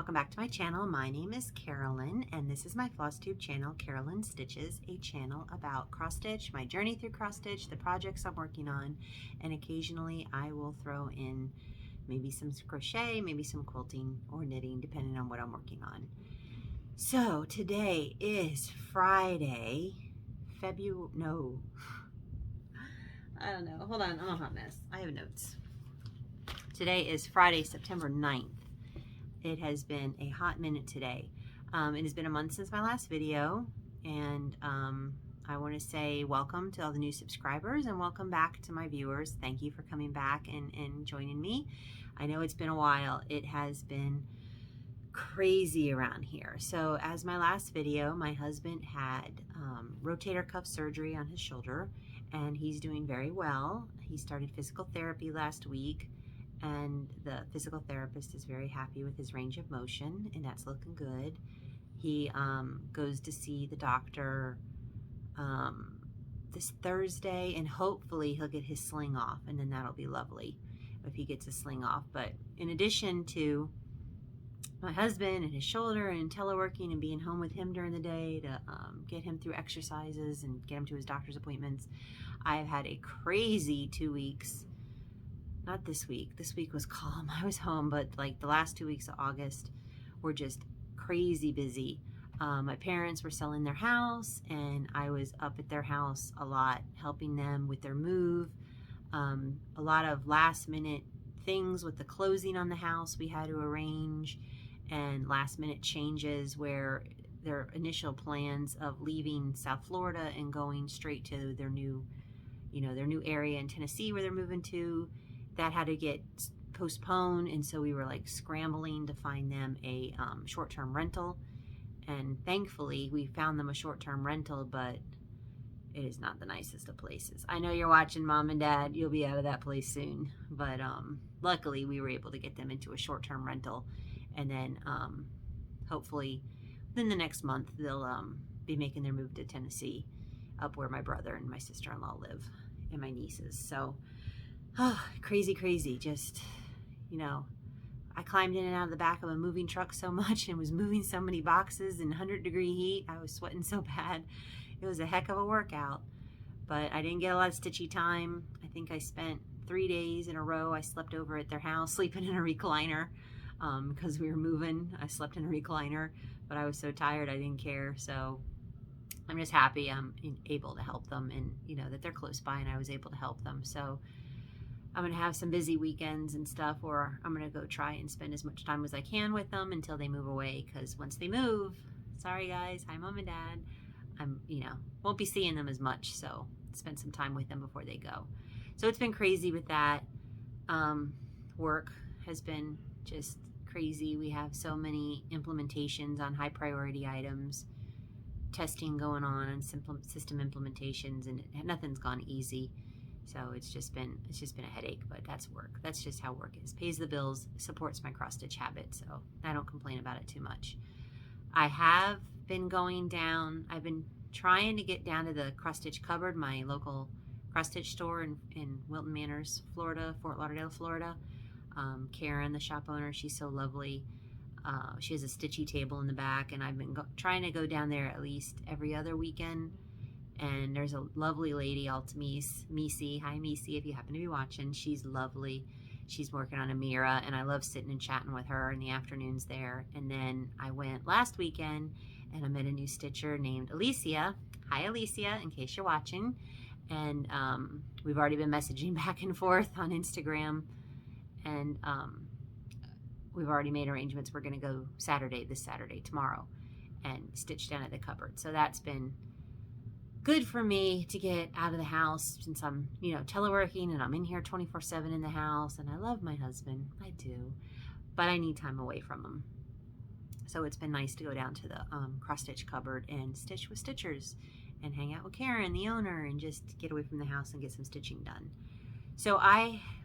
welcome back to my channel. My name is Carolyn and this is my Flosstube channel, Carolyn Stitches, a channel about cross stitch, my journey through cross stitch, the projects I'm working on, and occasionally I will throw in maybe some crochet, maybe some quilting or knitting depending on what I'm working on. So today is Friday, I don't know, hold on, I'm a hot mess. I have notes. Today is Friday, September 9th. It has been a hot minute today. It has been a month since my last video, and I want to say welcome to all the new subscribers and welcome back to my viewers. Thank you for coming back and joining me. I know it's been a while. It has been crazy around here. So as my last video, my husband had rotator cuff surgery on his shoulder and he's doing very well. He started physical therapy last week, and the physical therapist is very happy with his range of motion, and that's looking good. He goes to see the doctor this Thursday, and hopefully he'll get his sling off, and then that'll be lovely if he gets his sling off. But in addition to my husband and his shoulder and teleworking and being home with him during the day to get him through exercises and get him to his doctor's appointments, I've had a crazy 2 weeks. Not this week. This week was calm. I was home, but like the last 2 weeks of August were just crazy busy. My parents were selling their house, and I was up at their house a lot, helping them with their move. A lot of last minute things with the closing on the house we had to arrange, and last minute changes where their initial plans of leaving South Florida and going straight to their new, their new area in Tennessee where they're moving to, that had to get postponed, and so we were like scrambling to find them a short-term rental, and thankfully we found them a short-term rental, but it is not the nicest of places. I know you're watching, Mom and Dad, you'll be out of that place soon, but luckily we were able to get them into a short-term rental, and then hopefully within the next month they'll be making their move to Tennessee, up where my brother and my sister-in-law live and my nieces. So crazy, just, I climbed in and out of the back of a moving truck so much and was moving so many boxes in 100-degree heat. I was sweating so bad. It was a heck of a workout, but I didn't get a lot of stitchy time. I think I spent 3 days in a row. I slept over at their house, sleeping in a recliner, because we were moving. I slept in a recliner, but I was so tired I didn't care. So I'm just happy I'm able to help them, and that they're close by and I was able to help them. So I'm going to have some busy weekends and stuff, or I'm going to go try and spend as much time as I can with them until they move away, because once they move, sorry guys, hi Mom and Dad, won't be seeing them as much, so spend some time with them before they go. So it's been crazy with that. Work has been just crazy. We have so many implementations on high priority items, testing going on system implementations, and nothing's gone easy. So it's just been a headache, but that's work. That's just how work is. Pays the bills, supports my cross stitch habit, so I don't complain about it too much. I have been going down, I've been trying to get down to the cross stitch cupboard, my local cross stitch store in Wilton Manors, Florida, Fort Lauderdale, Florida. Karen, the shop owner, she's so lovely. She has a stitchy table in the back, and I've been trying to go down there at least every other weekend. And there's a lovely lady, Missy. Hi, Missy, if you happen to be watching. She's lovely. She's working on a Mira, and I love sitting and chatting with her in the afternoons there. And then I went last weekend, and I met a new stitcher named Alicia. Hi, Alicia, in case you're watching. And we've already been messaging back and forth on Instagram. And we've already made arrangements. We're going to go this Saturday, tomorrow, and stitch down at the cupboard. So that's been good for me to get out of the house, since I'm, teleworking, and I'm in here 24/7 in the house, and I love my husband, I do, but I need time away from him. So it's been nice to go down to the cross stitch cupboard and stitch with stitchers and hang out with Karen, the owner, and just get away from the house and get some stitching done. So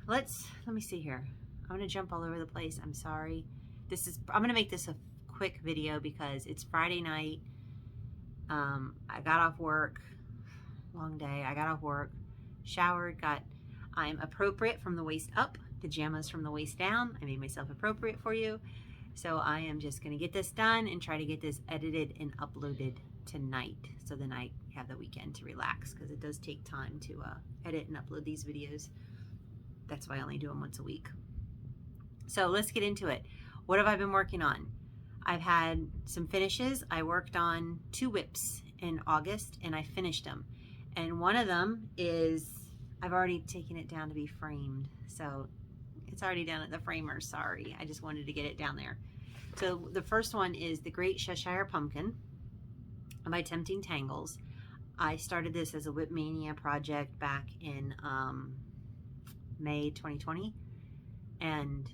let me see here. I'm going to jump all over the place. I'm sorry. I'm going to make this a quick video because it's Friday night. I got off work, long day. I got off work, showered, I'm appropriate from the waist up, pajamas from the waist down. I made myself appropriate for you. So I am just going to get this done and try to get this edited and uploaded tonight, so then I have the weekend to relax, because it does take time to edit and upload these videos. That's why I only do them once a week. So let's get into it. What have I been working on? I've had some finishes. I worked on 2 whips in August and I finished them. And one of them is, I've already taken it down to be framed. So it's already down at the framer, sorry. I just wanted to get it down there. So the first one is the Great Cheshire Pumpkin by Tempting Tangles. I started this as a Whip Mania project back in May 2020. And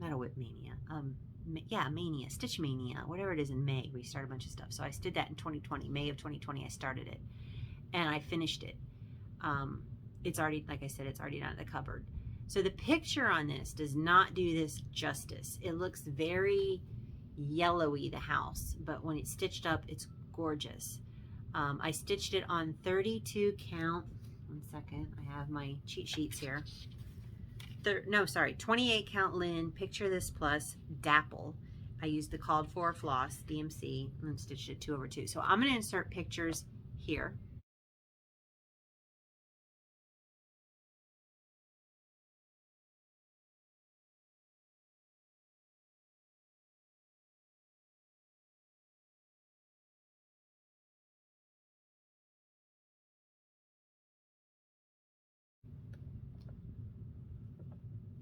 not a Whip Mania, yeah, Mania, Stitch Mania, whatever it is in May. We started a bunch of stuff. So I did that in 2020, May of 2020, I started it. And I finished it. It's already, like I said, it's already down at the cupboard. So the picture on this does not do this justice. It looks very yellowy, the house, but when it's stitched up, it's gorgeous. I stitched it on 32 count. One second, I have my cheat sheets here. 28 count linen, Picture This Plus, Dapple. I used the called for floss, DMC, and then stitched it 2/2. So I'm going to insert pictures here.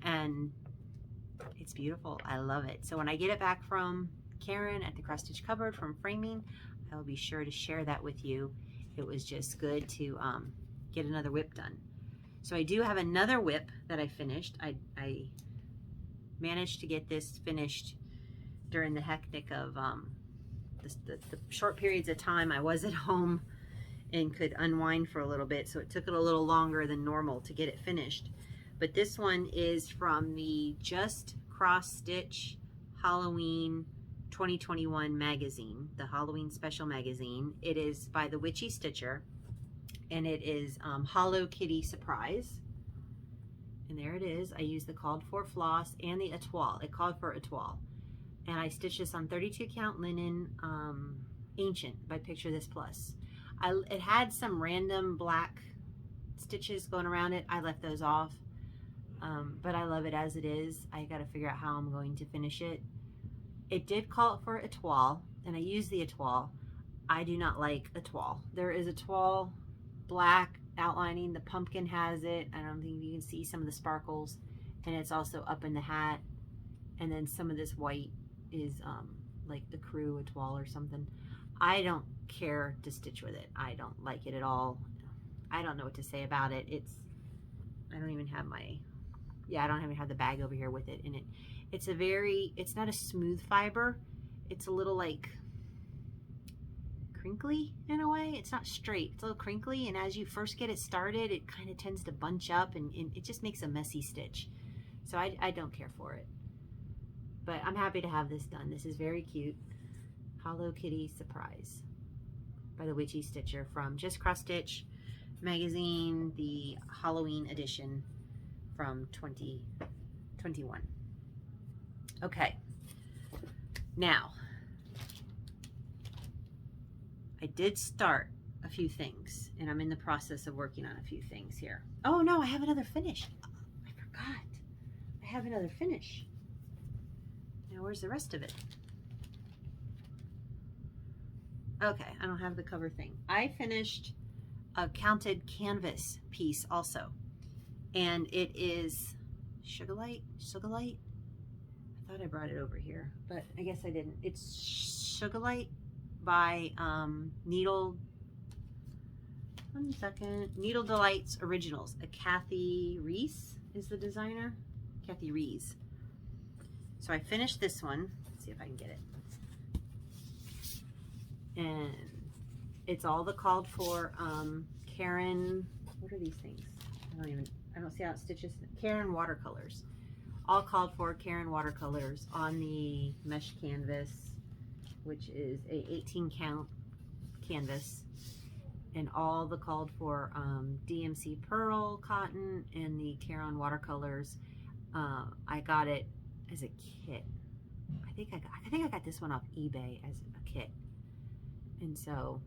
And it's beautiful. I love it. So when I get it back from Karen at the Cross Stitch Cupboard from framing, I will be sure to share that with you. It was just good to get another whip done. So I do have another whip that I finished. I managed to get this finished during the hectic of the short periods of time I was at home and could unwind for a little bit. So it took it a little longer than normal to get it finished. But this one is from the Just Cross Stitch Halloween 2021 magazine, the Halloween special magazine. It is by the Witchy Stitcher, and it is Hollow Kitty Surprise. And there it is. I used the called for floss and the étoile. It called for étoile. And I stitched this on 32 count linen, Ancient by Picture This Plus. It had some random black stitches going around it. I left those off. But I love it as it is. I got to figure out how I'm going to finish it. It did call for étoile, and I used the étoile. I do not like étoile. There is étoile black outlining. The pumpkin has it. I don't think you can see some of the sparkles, and it's also up in the hat. And then some of this white is like the crew étoile or something. I don't care to stitch with it. I don't like it at all. I don't know what to say about it. I don't even have my, I don't even have the bag over here with it in it. It's not a smooth fiber. It's a little like crinkly in a way. It's not straight. It's a little crinkly, and as you first get it started, it kind of tends to bunch up, and it just makes a messy stitch. So I don't care for it. But I'm happy to have this done. This is very cute. Hollow Kitty Surprise by the Witchy Stitcher from Just Cross Stitch magazine, the Halloween edition from 2021. Okay, now I did start a few things, and I'm in the process of working on a few things here. Oh no, I have another finish. I forgot. I have another finish. Now where's the rest of it? Okay, I don't have the cover thing. I finished a counted canvas piece also, and it is Sugarlight. I thought I brought it over here, but I guess I didn't. It's Sugarlight by Needle Delights Originals. Kathy Reese is the designer. Kathy Reese. So I finished this one. Let's see if I can get it. And it's all the called for Karen, what are these things? I don't see how it stitches. Karen watercolors. All called for Karen watercolors on the mesh canvas, which is a 18 count canvas, and all the called for DMC pearl cotton and the Karen watercolors. I got it as a kit, I think I got this one off eBay as a kit. And so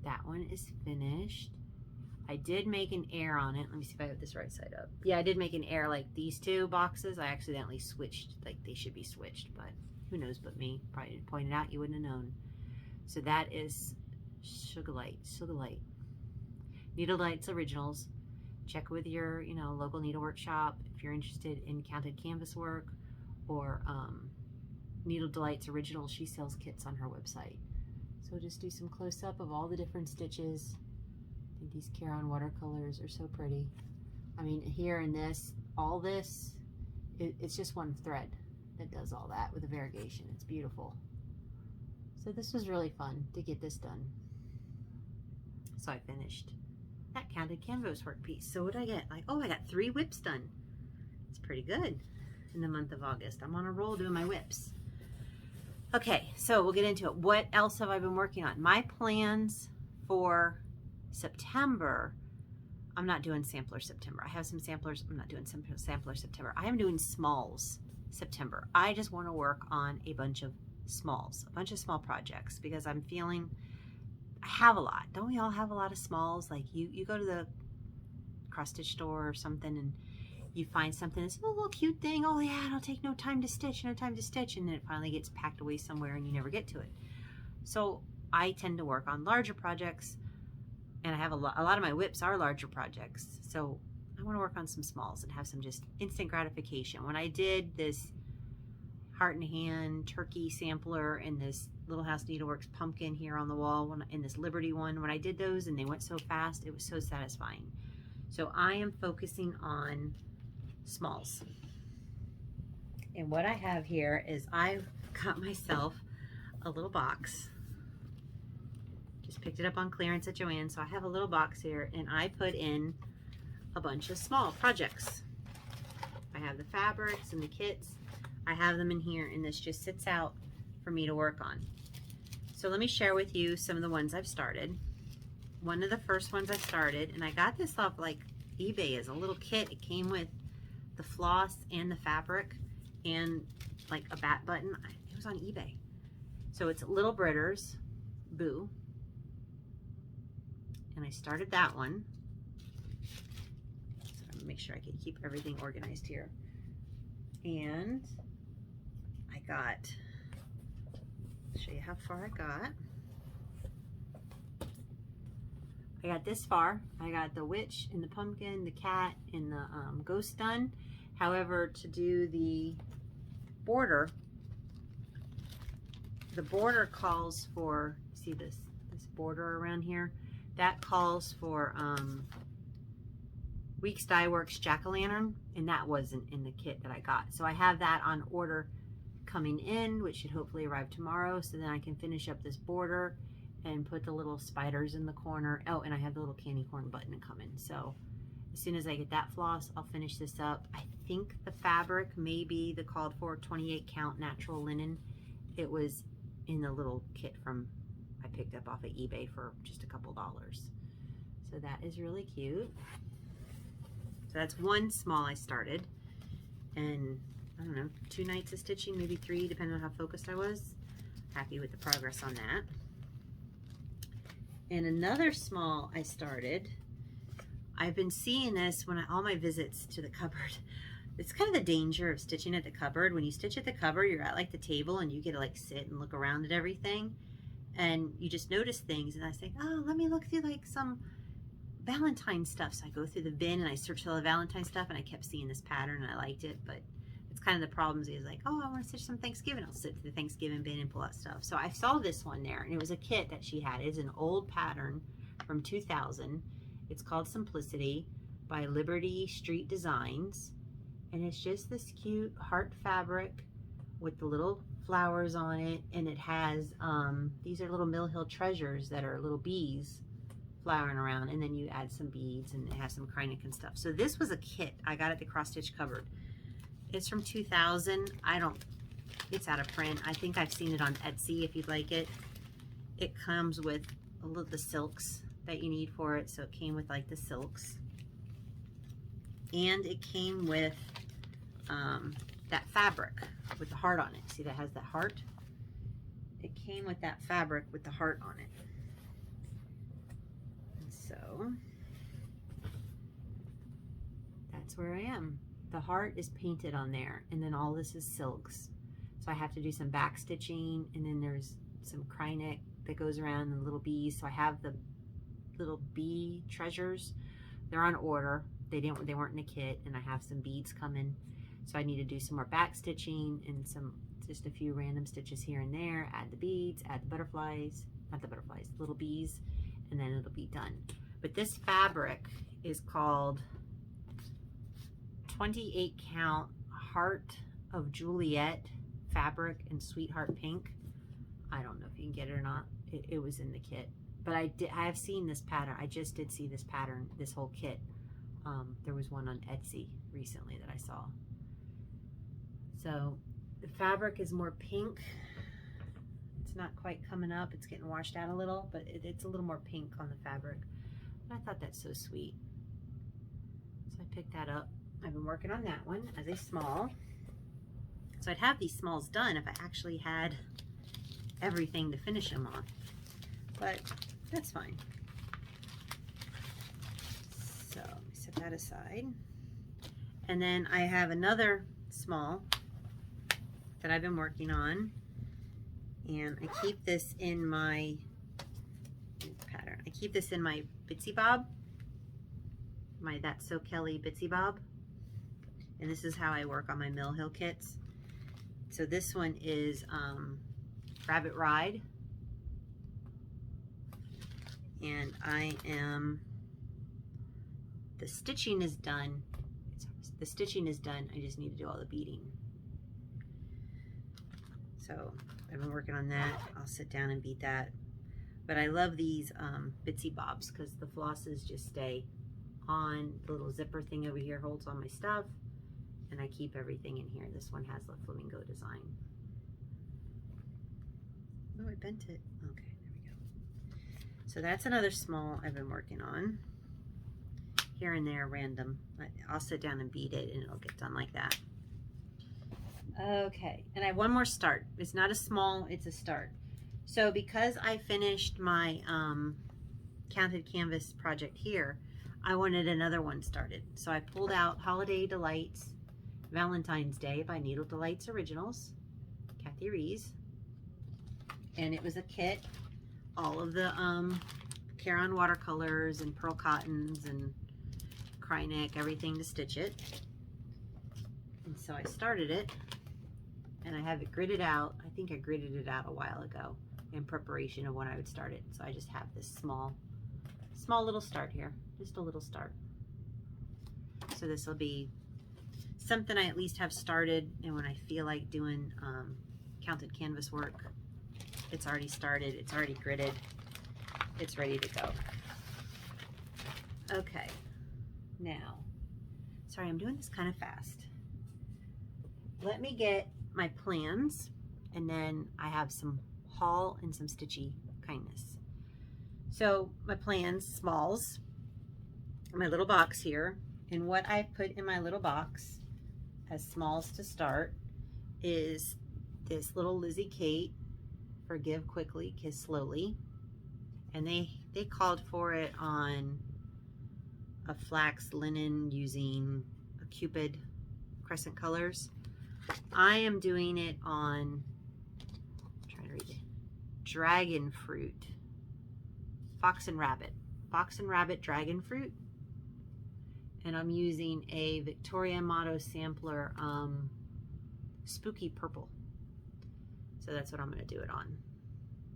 that one is finished. I did make an error on it. Let me see if I have this right side up. Yeah, I did make an error. Like these two boxes, I accidentally switched. Like they should be switched, but who knows but me. Probably didn't point it out, you wouldn't have known. So that is Sugarlight. Needlelight's Originals. Check with your, local needlework shop if you're interested in counted canvas work, or Needle Delight's Original. She sells kits on her website. So we'll just do some close-up of all the different stitches. I think these Carolyn watercolors are so pretty. I mean, here in this, all this, it's just one thread that does all that with a variegation. It's beautiful. So this was really fun to get this done. So I finished that counted canvas work piece. So what did I get? Like, oh, I got 3 whips done. It's pretty good in the month of August. I'm on a roll doing my whips. Okay, so we'll get into it. What else have I been working on? My plans for September, I'm not doing sampler September. I have some samplers. I'm not doing some sampler September. I am doing smalls September. I just want to work on a bunch of smalls, a bunch of small projects, because I'm feeling I have a lot. Don't we all have a lot of smalls? Like you go to the cross stitch store or something and you find something that's a little cute thing. Oh yeah, it'll take no time to stitch, no time to stitch. And then it finally gets packed away somewhere and you never get to it. So I tend to work on larger projects, and I have a lot of my whips are larger projects. So I want to work on some smalls and have some just instant gratification. When I did this Heart and Hand turkey sampler and this Little House Needleworks pumpkin here on the wall, in this Liberty one, when I did those and they went so fast, it was so satisfying. So I am focusing on smalls. And what I have here is I've got myself a little box. Just picked it up on clearance at Joann. So I have a little box here and I put in a bunch of small projects. I have the fabrics and the kits. I have them in here, and this just sits out for me to work on. So let me share with you some of the ones I've started. One of the first ones I started, and I got this off like eBay as a little kit. It came with the floss and the fabric and like a bat button. It was on eBay. So it's Little Britters, Boo. And I started that one. So I'm gonna make sure I can keep everything organized here. And I got, I'll show you how far I got. I got this far. I got the witch and the pumpkin, the cat, and the ghost done. However, to do the border calls for, see this border around here? That calls for Weeks Dye Works Jack-o'-lantern, and that wasn't in the kit that I got. So I have that on order coming in, which should hopefully arrive tomorrow, so then I can finish up this border and put the little spiders in the corner. Oh, and I have the little candy corn button coming. So as soon as I get that floss, I'll finish this up. I think the fabric may be the called for 28 count natural linen. It was in the little kit I picked up off of eBay for just a couple dollars. So that is really cute. So that's one small I started, and I don't know, 2 nights of stitching, maybe 3, depending on how focused I was. Happy with the progress on that. And another small I started, I've been seeing this when all my visits to the cupboard. It's kind of the danger of stitching at the cupboard. When you stitch at the cupboard, you're at like the table and you get to like sit and look around at everything, and you just notice things. And I think, oh, let me look through like some Valentine stuff. So I go through the bin and I search all the Valentine stuff, and I kept seeing this pattern and I liked it, but it's kind of the problems is like, oh, I want to stitch some Thanksgiving. I'll sit to the Thanksgiving bin and pull out stuff. So I saw this one there, and it was a kit that she had. It's an old pattern from 2000. It's called Simplicity by Liberty Street Designs, and it's just this cute heart fabric with the little flowers on it, and it has these are little Mill Hill treasures that are little bees flowering around, and then you add some beads, and it has some Kreinik and stuff. So this was a kit I got at the Cross Stitch Cupboard. It's from 2000. It's out of print. I think I've seen it on Etsy if you'd like it. It comes with the silks that you need for it. So it came with like the silks, and it came with that fabric with the heart on it. See, that has that heart? It came with that fabric with the heart on it. And so that's where I am. The heart is painted on there, and then all this is silks. So I have to do some back stitching, and then there's some cry neck that goes around the little bees. So I have the little bee treasures. They're on order. They weren't in a kit, and I have some beads coming. So I need to do some more back stitching and just a few random stitches here and there. Add the beads, add the butterflies, not the butterflies, little bees, and then it'll be done. But this fabric is called 28 count Heart of Juliet fabric in Sweetheart Pink. I don't know if you can get it or not. It was in the kit, but I have seen this pattern. I just did see this pattern, this whole kit. There was one on Etsy recently that I saw. So the fabric is more pink. It's not quite coming up. It's getting washed out a little, but it's a little more pink on the fabric. But I thought that's so sweet. So I picked that up. I've been working on that one as a small. So I'd have these smalls done if I actually had everything to finish them on. But that's fine. So let me set that aside. And then I have another small that I've been working on. And I keep this in my pattern. I keep this in my Bitsy Bob. My That's So Kelly Bitsy Bob. And this is how I work on my Mill Hill kits. So this one is Rabbit Ride. And the stitching is done. The stitching is done. I just need to do all the beading. So I've been working on that. I'll sit down and beat that. But I love these Bitsy Bobs because the flosses just stay on. The little zipper thing over here holds all my stuff. And I keep everything in here. This one has the flamingo design. Oh, I bent it. Okay, there we go. So that's another small I've been working on. Here and there, random. I'll sit down and beat it and it'll get done like that. Okay, and I have one more start. It's not a small, it's a start. So because I finished my counted canvas project here, I wanted another one started. So I pulled out Holiday Delights Valentine's Day by Needle Delights Originals, Kathy Rees. And it was a kit, all of the Carolyn watercolors and pearl cottons and cry neck, everything to stitch it. And so I started it, and I have it gridded out. I think I gridded it out a while ago in preparation of when I would start it. So I just have this small little start here, just a little start. So this will be something I at least have started, and when I feel like doing counted canvas work, it's already started, it's already gridded, it's ready to go. Okay, now, sorry, I'm doing this kind of fast. Let me get my plans, and then I have some haul and some stitchy kindness. So my plans, smalls, my little box here, and what I put in my little box as smalls to start is this little Lizzie Kate, Forgive Quickly, Kiss Slowly. And they called for it on a flax linen using a Cupid crescent colors. I am doing it on, I'm trying to read it, Dragon Fruit, Fox and Rabbit Dragon Fruit. And I'm using a Victoria Motto sampler, Spooky Purple. So that's what I'm going to do it on.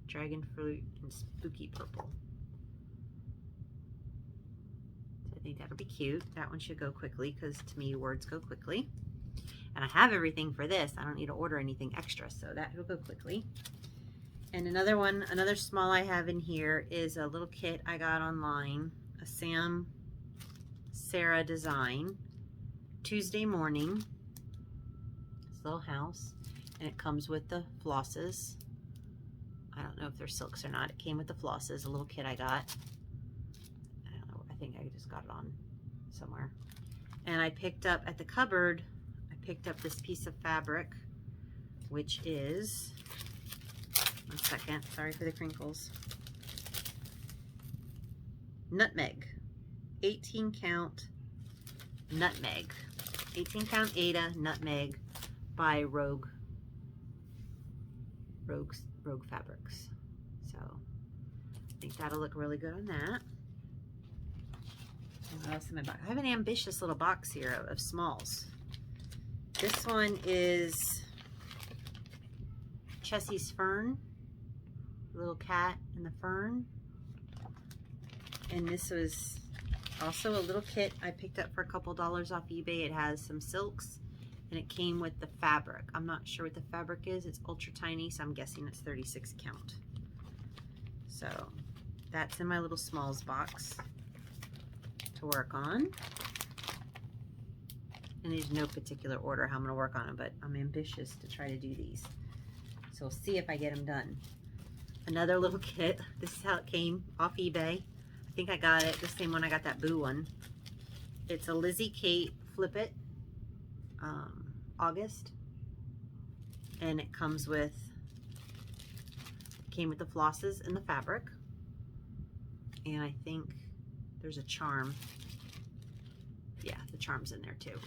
Dragon Fruit and Spooky Purple. So I think that'll be cute. That one should go quickly because to me words go quickly. And I have everything for this. I don't need to order anything extra, so that will go quickly. And another one, another small I have in here is a little kit I got online, a Sarah design, Tuesday Morning. This little house, and it comes with the flosses. I don't know if they're silks or not. It came with the flosses, a little kit I got. I don't know, I think I just got it on somewhere. And I picked up at the cupboard, I picked up this piece of fabric, which is, one second, sorry for the crinkles, nutmeg, 18 count nutmeg, 18 count Ada nutmeg by Rogue Fabrics. So I think that'll look really good on that. And what else in my box? I have an ambitious little box here of smalls. This one is Chessie's Fern, the little cat and the fern. And this was also a little kit I picked up for a couple dollars off eBay. It has some silks and it came with the fabric. I'm not sure what the fabric is. It's ultra tiny, so I'm guessing it's 36 count. So that's in my little smalls box to work on. And there's no particular order how I'm gonna work on them, but I'm ambitious to try to do these. So we'll see if I get them done. Another little kit. This is how it came off eBay. I think I got it the same one I got that Boo one. It's a Lizzie Kate Flip It August, and it comes with, came with the flosses and the fabric, and I think there's a charm. Yeah, the charm's in there too.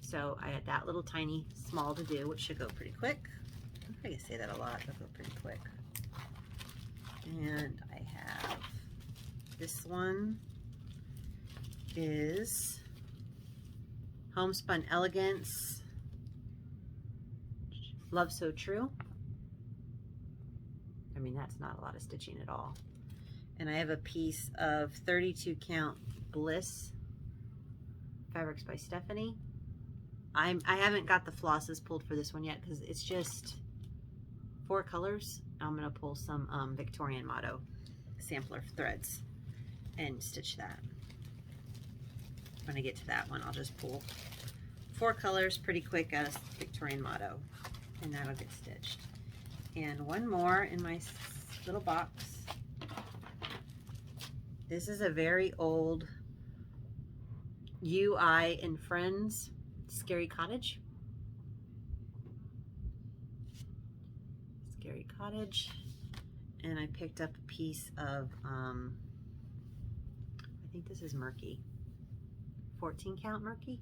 So I had that little tiny small to do, which should go pretty quick. I can say that a lot. It'll go pretty quick. And I have this one is Homespun Elegance Love So True. I mean, that's not a lot of stitching at all. And I have a piece of 32 count Bliss Fabrics by Stephanie. I haven't got the flosses pulled for this one yet because it's just 4 colors. I'm gonna pull some Victorian Motto sampler threads and stitch that. When I get to that one, I'll just pull 4 colors pretty quick out of Victorian Motto, and that'll get stitched. And one more in my little box. This is a very old UI and Friends Scary Cottage. Scary Cottage. And I picked up a piece of, I think this is Murky. 14 count Murky.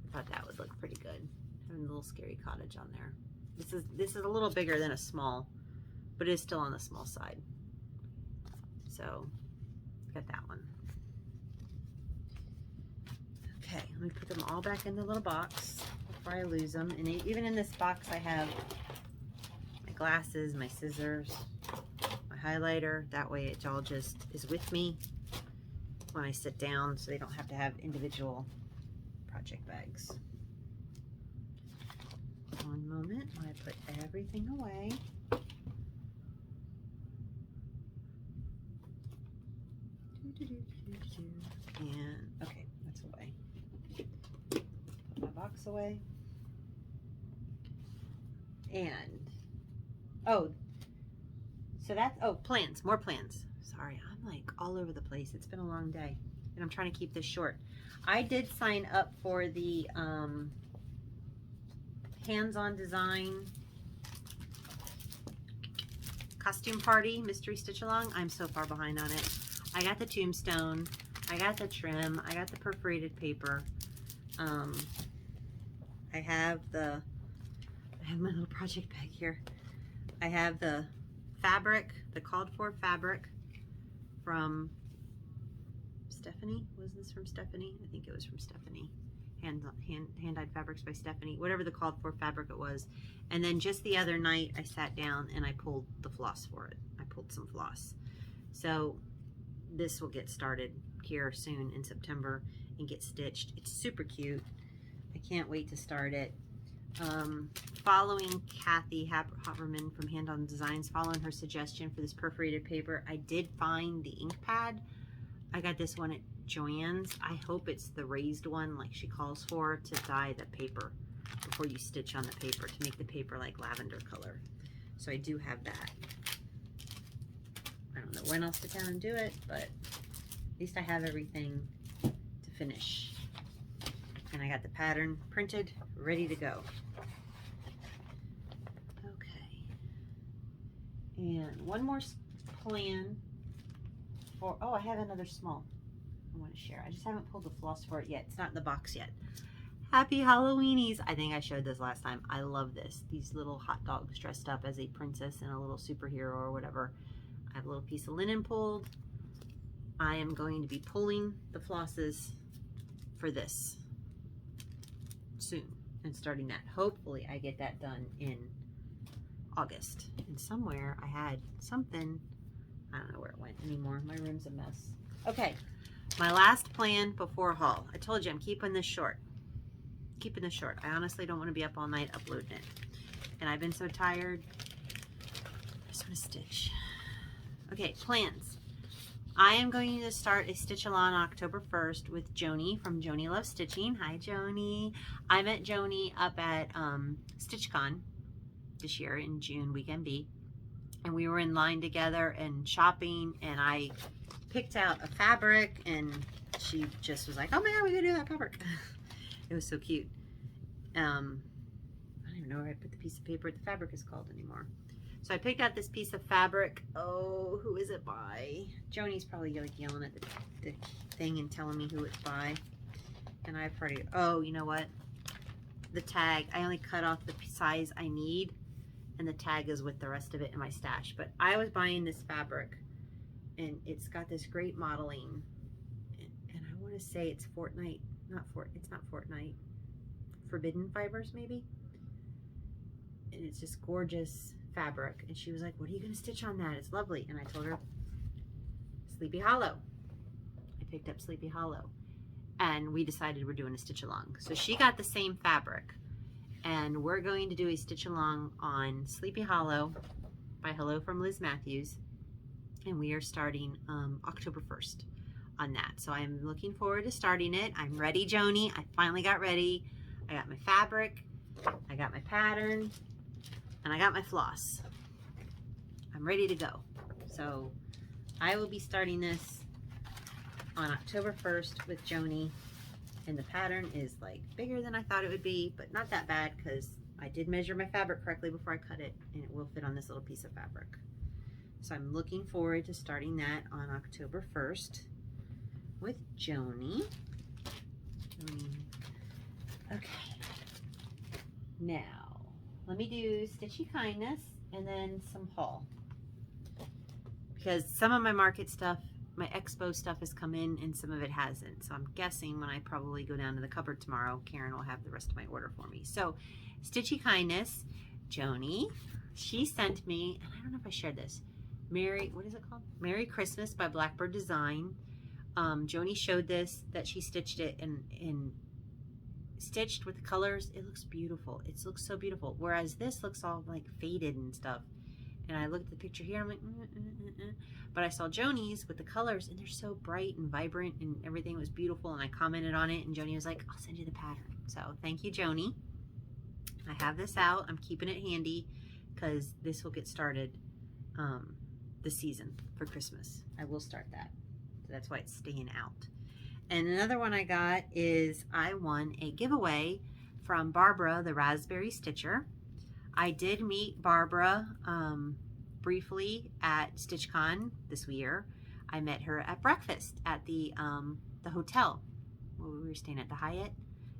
I thought that would look pretty good. Having a little Scary Cottage on there. This is a little bigger than a small, but it is still on the small side. So, got that one. Okay, let me put them all back in the little box before I lose them. And even in this box, I have my glasses, my scissors, my highlighter. That way it all just is with me when I sit down, so they don't have to have individual project bags. One moment while I put everything away. And okay, that's away. Put my box away. And oh, so that's, oh, plans, more plans. Sorry, I'm like all over the place. It's been a long day and I'm trying to keep this short. I did sign up for the hands-on design costume party mystery stitch along. I'm so far behind on it. I got the tombstone, I got the trim, I got the perforated paper. I have my little project bag here. I have the fabric, the called for fabric from Stephanie. Was this from Stephanie? I think it was from Stephanie. Hand-dyed fabrics by Stephanie, whatever the called for fabric it was. And then just the other night I sat down and I pulled the floss for it. I pulled some floss. So this will get started here soon in September and get stitched. It's super cute. I can't wait to start it. Following Kathy Haberman from Hand On Designs, following her suggestion for this perforated paper, I did find the ink pad. I got this one at Joann's. I hope it's the raised one like she calls for, to dye the paper before you stitch on the paper, to make the paper like lavender color. So I do have that. I don't know when I'll sit down and do it, but at least I have everything to finish. And I got the pattern printed, ready to go. Okay. And one more plan for, oh, I have another small I want to share. I just haven't pulled the floss for it yet. It's not in the box yet. Happy Halloweenies. I think I showed this last time. I love this. These little hot dogs dressed up as a princess and a little superhero or whatever. I have a little piece of linen pulled. I am going to be pulling the flosses for this soon and starting that. Hopefully I get that done in August. And somewhere I had something, I don't know where it went anymore. My room's a mess. Okay, my last plan before haul. I told you I'm keeping this short. Keeping this short. I honestly don't want to be up all night uploading it. And I've been so tired. I just want to stitch. Okay, plans. I am going to start a stitch along October 1st with Joni from Joni Loves Stitching. Hi, Joni. I met Joni up at StitchCon this year in June, weekend B. And we were in line together and shopping, and I picked out a fabric, and she just was like, oh my God, we gotta do that fabric. It was so cute. I don't even know where I put the piece of paper the fabric is called anymore. So I picked out this piece of fabric. Oh, who is it by? Joni's probably like yelling at the thing and telling me who it's by. And I've already, oh, you know what? The tag, I only cut off the size I need, and the tag is with the rest of it in my stash. But I was buying this fabric, and it's got this great modeling. And I want to say it's Fortnite, it's not Fortnite. Forbidden Fibers, maybe? And it's just gorgeous fabric. And she was like, what are you going to stitch on that? It's lovely. And I told her, Sleepy Hollow. I picked up Sleepy Hollow. And we decided we're doing a stitch along. So she got the same fabric. And we're going to do a stitch along on Sleepy Hollow by Hello from Liz Matthews. And we are starting October 1st on that. So I'm looking forward to starting it. I'm ready, Joni. I finally got ready. I got my fabric. I got my pattern. And I got my floss. I'm ready to go. So I will be starting this on October 1st with Joni. And the pattern is like bigger than I thought it would be, but not that bad because I did measure my fabric correctly before I cut it, and it will fit on this little piece of fabric. So I'm looking forward to starting that on October 1st with Joni. Okay. Now, let me do Stitchy Kindness and then some haul. Because some of my market stuff, my expo stuff has come in and some of it hasn't. So I'm guessing when I probably go down to the cupboard tomorrow, Karen will have the rest of my order for me. So Stitchy Kindness, Joni, she sent me, and I don't know if I shared this, what is it called? Merry Christmas by Blackbird Design. Joni showed this, that she stitched it and stitched with the colors. It looks beautiful. It looks so beautiful. Whereas this looks all like faded and stuff. And I looked at the picture here, I'm like, But I saw Joni's with the colors, and they're so bright and vibrant, and everything was beautiful, and I commented on it, and Joni was like, I'll send you the pattern. So thank you, Joni. I have this out. I'm keeping it handy because this will get started this season for Christmas. I will start that. So that's why it's staying out. And another one I got is I won a giveaway from Barbara, the Raspberry Stitcher. I did meet Barbara briefly at StitchCon this year. I met her at breakfast at the hotel where we were staying at, the Hyatt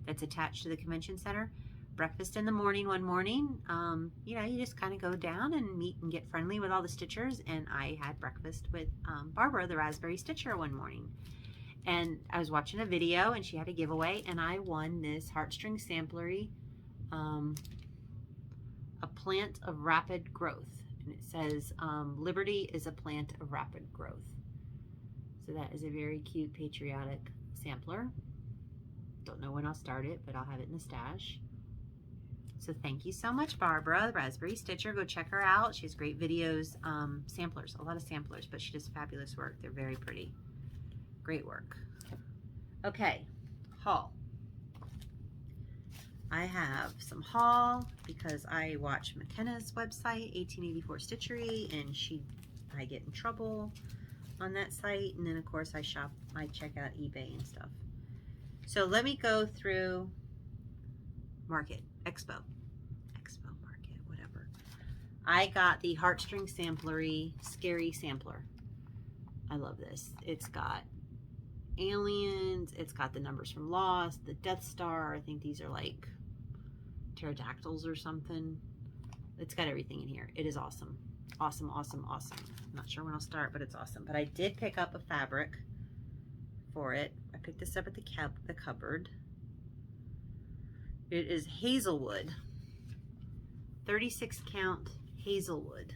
that's attached to the convention center. Breakfast in the morning one morning. You know, you just kind of go down and meet and get friendly with all the stitchers, and I had breakfast with Barbara, the Raspberry Stitcher, one morning. And I was watching a video, and she had a giveaway, and I won this heartstring samplery, a plant of rapid growth. And it says, Liberty is a plant of rapid growth. So that is a very cute, patriotic sampler. Don't know when I'll start it, but I'll have it in the stash. So thank you so much, Barbara, the Raspberry Stitcher. Go check her out. She has great videos, samplers, a lot of samplers, but she does fabulous work. They're very pretty. Great work. Okay, haul. I have some haul because I watch McKenna's website, 1884 Stitchery, and I get in trouble on that site. And then of course I check out eBay and stuff. So let me go through Market, Expo Market, whatever. I got the Heartstring Samplery Scary Sampler. I love this. It's got aliens, it's got the numbers from Lost, the Death Star. I think these are like pterodactyls or something. It's got everything in here. It is awesome. Awesome, awesome, awesome. I'm not sure when I'll start, but it's awesome. But I did pick up a fabric for it. I picked this up at the cupboard. It is Hazelwood. 36 count Hazelwood.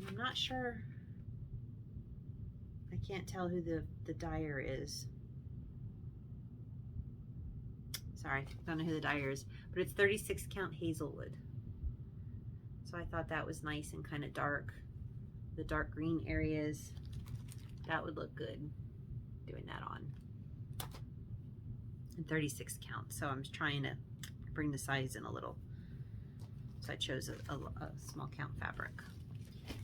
I'm not sure. I can't tell who the dyer is. Sorry, don't know who the dyer is, but it's 36 count Hazelwood. So I thought that was nice and kind of dark. The dark green areas, that would look good doing that on. And 36 count, so I'm trying to bring the size in a little. So I chose a small count fabric.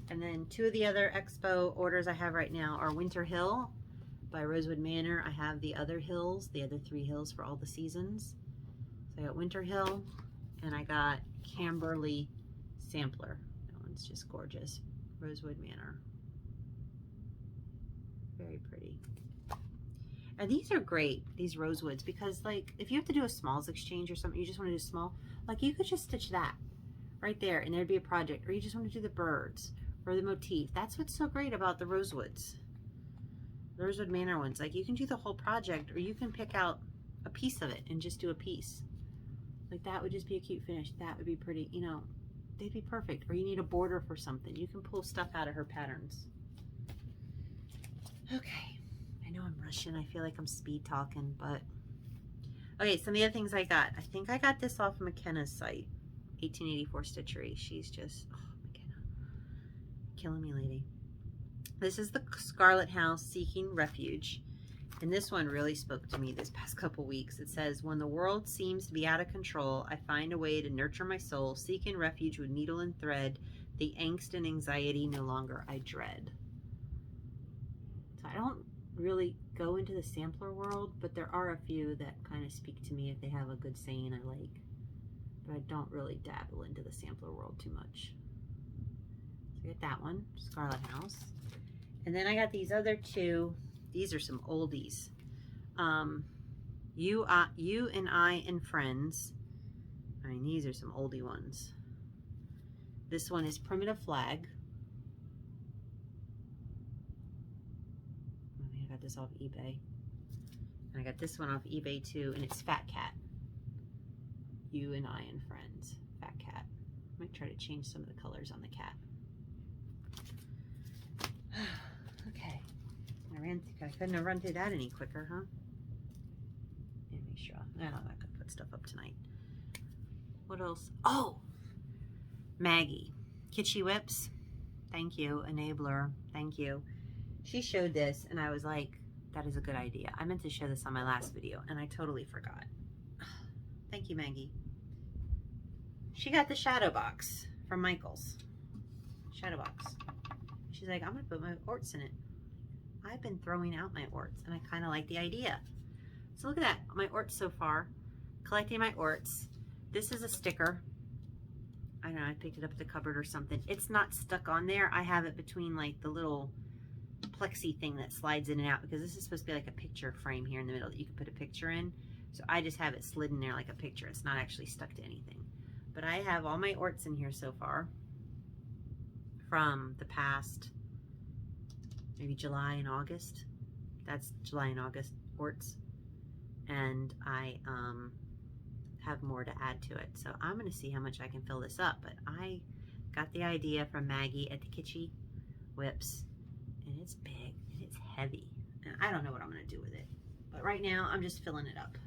And then two of the other Expo orders I have right now are Winter Hill by Rosewood Manor. I have the other hills, the other 3 hills for all the seasons. So I got Winter Hill and I got Camberley Sampler. That one's just gorgeous. Rosewood Manor. Very pretty. And these are great, these rosewoods, because like if you have to do a smalls exchange or something, you just want to do small, like you could just stitch that right there and there'd be a project, or you just want to do the birds or the motif. That's what's so great about the rosewoods. Rosewood Manor ones, like you can do the whole project or you can pick out a piece of it and just do a piece. Like that would just be a cute finish. That would be pretty, you know, they'd be perfect. Or you need a border for something. You can pull stuff out of her patterns. Okay. I know I'm rushing. I feel like I'm speed talking, but okay, some of the other things I got. I think I got this off McKenna's site, 1884 Stitchery. She's just, oh, McKenna, killing me, lady. This is the Scarlet House Seeking Refuge, and this one really spoke to me this past couple weeks. It says, when the world seems to be out of control, I find a way to nurture my soul, seeking refuge with needle and thread, the angst and anxiety no longer I dread. So I don't really go into the sampler world, but there are a few that kind of speak to me if they have a good saying I like, but I don't really dabble into the sampler world too much. So I get that one, Scarlet House, and then I got these other two. These are some oldies. You and I and Friends. I mean, these are some oldie ones. This one is Primitive Flag. I got this off eBay. And I got this one off eBay too, and it's Fat Cat. You and I and Friends. Fat Cat. I might try to change some of the colors on the cat. Okay. I couldn't have run through that any quicker, huh? Let me make sure. No, I'm not gonna put stuff up tonight. What else? Oh! Maggie. Kitschy Whips. Thank you. Enabler. Thank you. She showed this and I was like, that is a good idea. I meant to show this on my last video and I totally forgot. Thank you, Maggie. She got the shadow box from Michael's. Shadow box. She's like, I'm gonna put my orts in it. I've been throwing out my orts and I kind of like the idea. So look at that, my orts so far. Collecting my orts. This is a sticker. I don't know, I picked it up at the cupboard or something. It's not stuck on there. I have it between like the little plexi thing that slides in and out, because this is supposed to be like a picture frame here in the middle that you can put a picture in. So I just have it slid in there like a picture. It's not actually stuck to anything. But I have all my orts in here so far from the past, maybe July and August. That's July and August orts. And I have more to add to it. So I'm gonna see how much I can fill this up. But I got the idea from Maggie at the Kitschy Whips. And it's big and it's heavy. And I don't know what I'm gonna do with it. But right now I'm just filling it up.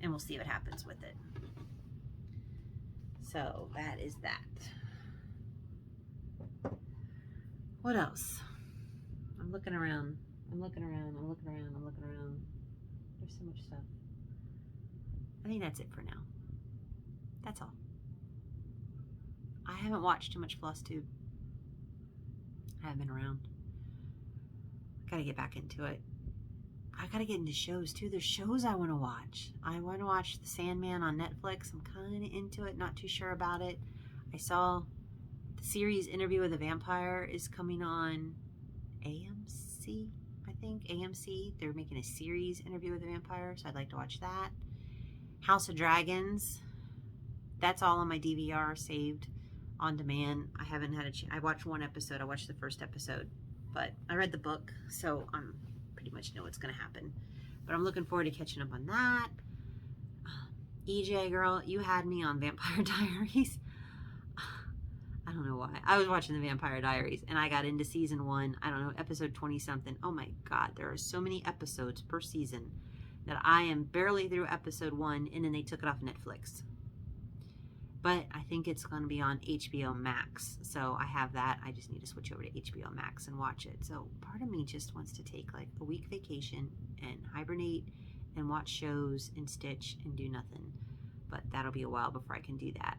And we'll see what happens with it. So that is that. What else? I'm looking around. I'm looking around. I'm looking around. I'm looking around. There's so much stuff. I think that's it for now. That's all. I haven't watched too much Flosstube. I haven't been around. Gotta get back into it. I gotta get into shows too. There's shows I want to watch. I want to watch The Sandman on Netflix. I'm kind of into it, not too sure about it. I saw the series Interview with a Vampire is coming on AMC, I think. AMC. They're making a series, Interview with a Vampire, so I'd like to watch that. House of Dragons. That's all on my DVR saved on demand. I haven't had a chance. I watched one episode. I watched the first episode, but I read the book, so I'm pretty much know what's going to happen. But I'm looking forward to catching up on that. EJ, girl, you had me on Vampire Diaries. I don't know why. I was watching the Vampire Diaries, and I got into season 1. I don't know, episode 20-something. Oh my God, there are so many episodes per season that I am barely through episode 1, and then they took it off Netflix. But I think it's going to be on HBO Max. So I have that. I just need to switch over to HBO Max and watch it. So part of me just wants to take like a week vacation and hibernate and watch shows and stitch and do nothing. But that'll be a while before I can do that.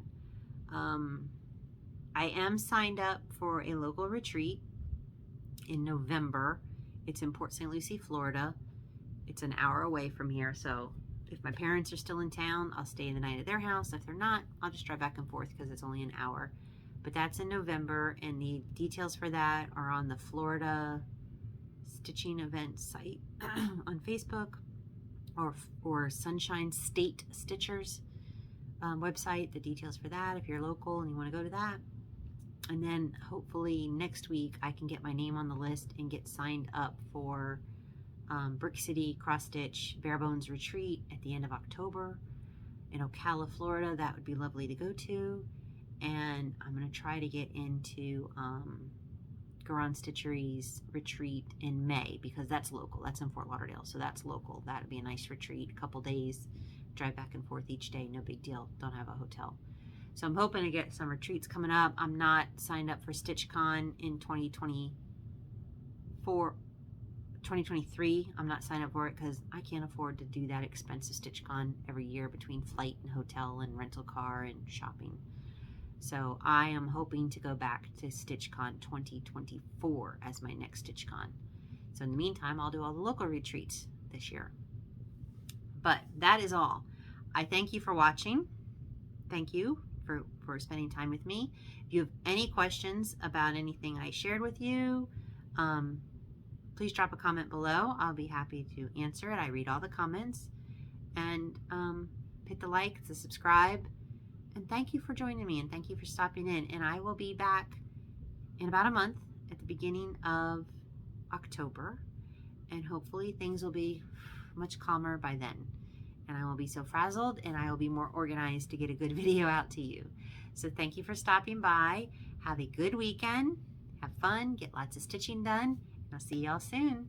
I am signed up for a local retreat in November. It's in Port St. Lucie, Florida. It's an hour away from here, so if my parents are still in town, I'll stay the night at their house. If they're not, I'll just drive back and forth because it's only an hour. But that's in November, and the details for that are on the Florida Stitching Event site on Facebook or Sunshine State Stitchers website. The details for that if you're local and you want to go to that. And then hopefully next week I can get my name on the list and get signed up for Brick City Cross Stitch Bare Bones Retreat at the end of October in Ocala, Florida. That would be lovely to go to. And I'm going to try to get into Garon Stitchery's retreat in May because that's local. That's in Fort Lauderdale, so that's local. That would be a nice retreat, a couple days, drive back and forth each day, no big deal. Don't have a hotel. So I'm hoping to get some retreats coming up. I'm not signed up for StitchCon in 2023. I'm not signed up for it because I can't afford to do that expensive StitchCon every year between flight and hotel and rental car and shopping. So I am hoping to go back to StitchCon 2024 as my next StitchCon. So in the meantime, I'll do all the local retreats this year. But that is all. I thank you for watching. Thank you for spending time with me. If you have any questions about anything I shared with you, please drop a comment below. I'll be happy to answer it. I read all the comments. And hit the like, the subscribe. And thank you for joining me, and thank you for stopping in. And I will be back in about a month at the beginning of October. And hopefully things will be much calmer by then. And I won't be so frazzled, and I will be more organized to get a good video out to you. So thank you for stopping by. Have a good weekend. Have fun. Get lots of stitching done. And I'll see y'all soon.